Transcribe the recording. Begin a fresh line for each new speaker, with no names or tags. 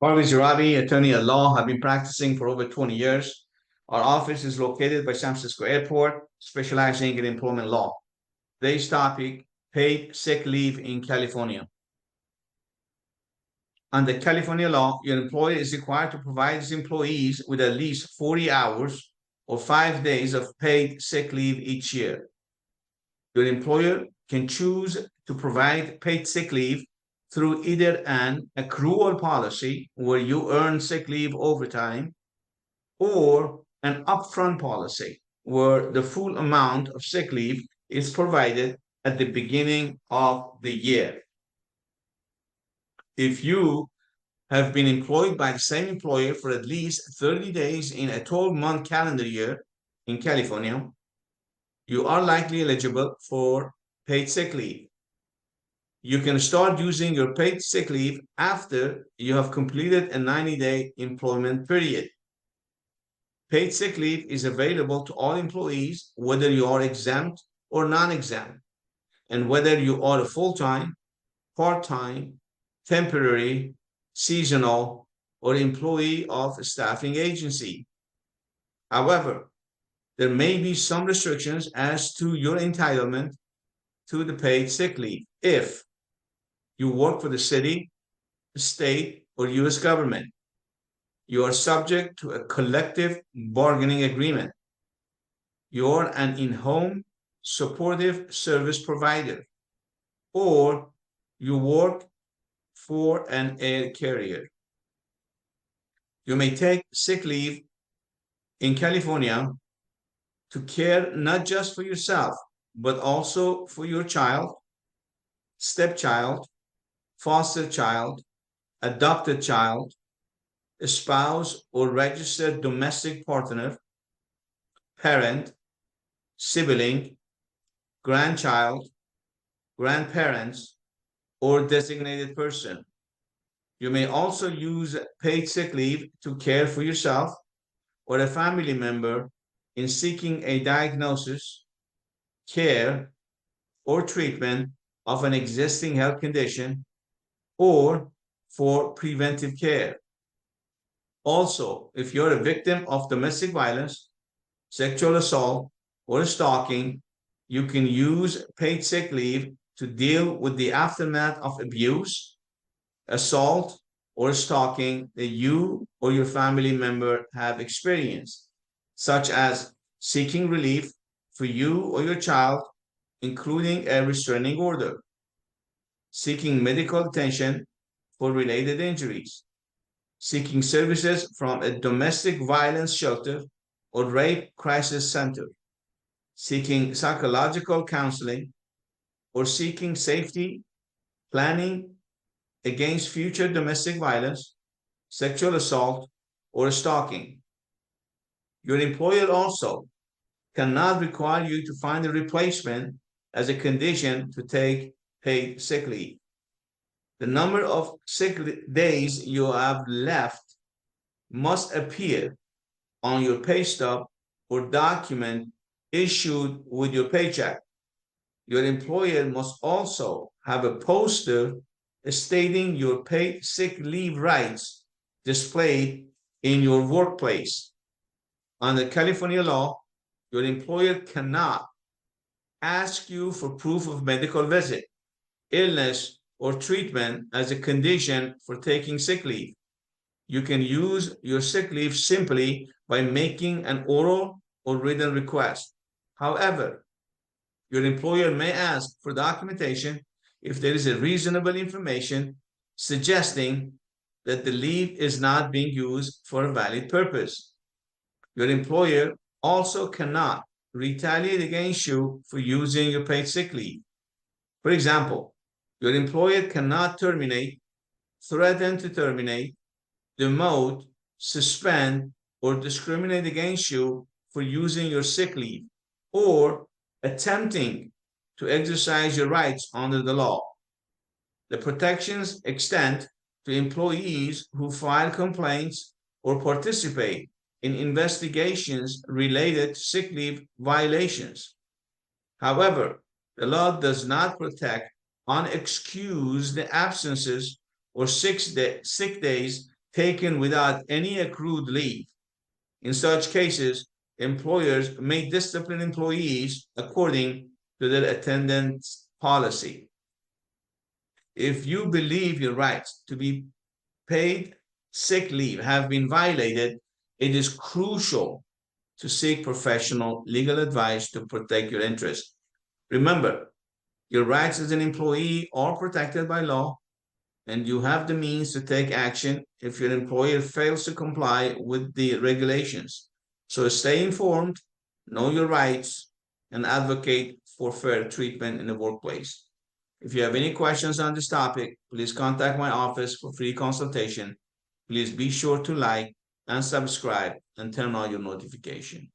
Harvey Jarabi, attorney at law, have been practicing for over 20 years. Our office is located by San Francisco Airport, specializing in employment law. Today's topic, paid sick leave in California. Under California law, your employer is required to provide his employees with at least 40 hours or 5 days of paid sick leave each year. Your employer can choose to provide paid sick leave through either an accrual policy where you earn sick leave over time or an upfront policy where the full amount of sick leave is provided at the beginning of the year. If you have been employed by the same employer for at least 30 days in a 12-month calendar year in California, you are likely eligible for paid sick leave. You can start using your paid sick leave after you have completed a 90-day employment period. Paid sick leave is available to all employees, whether you are exempt or non-exempt, and whether you are a full-time, part-time, temporary, seasonal, or employee of a staffing agency. However, there may be some restrictions as to your entitlement to the paid sick leave if you work for the city, state, or U.S. government. You are subject to a collective bargaining agreement. You're an in-home supportive service provider, or you work for an air carrier. You may take sick leave in California to care not just for yourself, but also for your child, stepchild, foster child, adopted child, a spouse or registered domestic partner, parent, sibling, grandchild, grandparents, or designated person. You may also use paid sick leave to care for yourself or a family member in seeking a diagnosis, care, or treatment of an existing health condition or for preventive care. Also, if you're a victim of domestic violence, sexual assault, or stalking, you can use paid sick leave to deal with the aftermath of abuse, assault, or stalking that you or your family member have experienced, such as seeking relief for you or your child, including a restraining order, seeking medical attention for related injuries, seeking services from a domestic violence shelter or rape crisis center, seeking psychological counseling, or seeking safety planning against future domestic violence, sexual assault, or stalking. Your employer also cannot require you to find a replacement as a condition to take paid sick leave. The number of sick days you have left must appear on your pay stub or document issued with your paycheck. Your employer must also have a poster stating your paid sick leave rights displayed in your workplace. Under California law, your employer cannot ask you for proof of medical visit, illness, or treatment as a condition for taking sick leave. You can use your sick leave simply by making an oral or written request. However, your employer may ask for documentation if there is a reasonable information suggesting that the leave is not being used for a valid purpose. Your employer also cannot retaliate against you for using your paid sick leave. For example, your employer cannot terminate, threaten to terminate, demote, suspend, or discriminate against you for using your sick leave or attempting to exercise your rights under the law. The protections extend to employees who file complaints or participate in investigations related to sick leave violations. However, the law does not protect unexcused absences or sick days taken without any accrued leave. In such cases, employers may discipline employees according to their attendance policy. If you believe your rights to be paid sick leave have been violated, it is crucial to seek professional legal advice to protect your interests. Remember, your rights as an employee are protected by law, and you have the means to take action if your employer fails to comply with the regulations. So stay informed, know your rights, and advocate for fair treatment in the workplace. If you have any questions on this topic, please contact my office for free consultation. Please be sure to like and subscribe and turn on your notification.